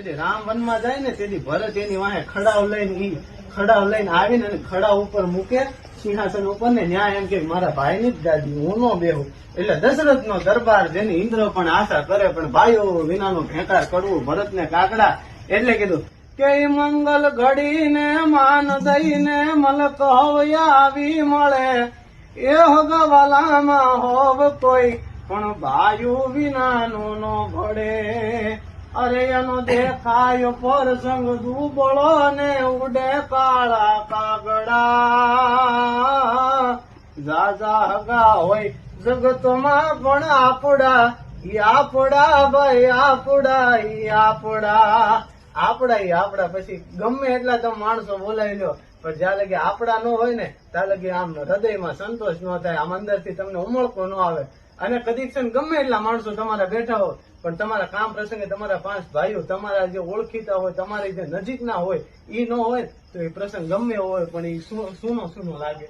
રામ વનમાં જાય ને તેથી ભરત એની વાહે ખડાવ લઈને આવીને અને ખડાવ ઉપર મૂકે સિંહાસન ઉપર ને ન્યાય એમ કે મારા ભાઈ ની જ ગાદી હું નો બેહું. એટલે દશરથ નો દરબાર જેની ઇન્દ્ર પણ આશા કરે પણ ભાઈઓ વિનાનો ભેંકાર કરવું ભરત ને કાકડા. એટલે કીધું કે મંગલ ઘડીને માન દઈને મલક આવી મળે એ હગવાલામાં હોવ કોઈ પણ ભાઈઓ વિનાનું નો ભળે. અરે એનો દેખાયો પ્રસંગ દુબળો ને ઉડે કાળા કાગડા. જાજા હગા હોય જગતમાં પણ આપડા ભાઈ આપડા પછી ગમે એટલા તમે માણસો બોલાવી લો પણ જ્યાં લગી આપડા ન હોય ને ત્યાં લગી આમ હૃદયમાં સંતોષ ન થાય, આમ અંદર થી તમને ઉમળકો ન આવે. અને કદીક છે ગમે એટલા માણસો તમારા બેઠા હોય પણ તમારા કામ પ્રસંગે તમારા 5 ભાઈઓ તમારા જે ઓળખીતા હોય તમારી જે નજીકના હોય ઈ ન હોય તો એ પ્રસંગ ગમે હોય પણ એ સુનો લાગે.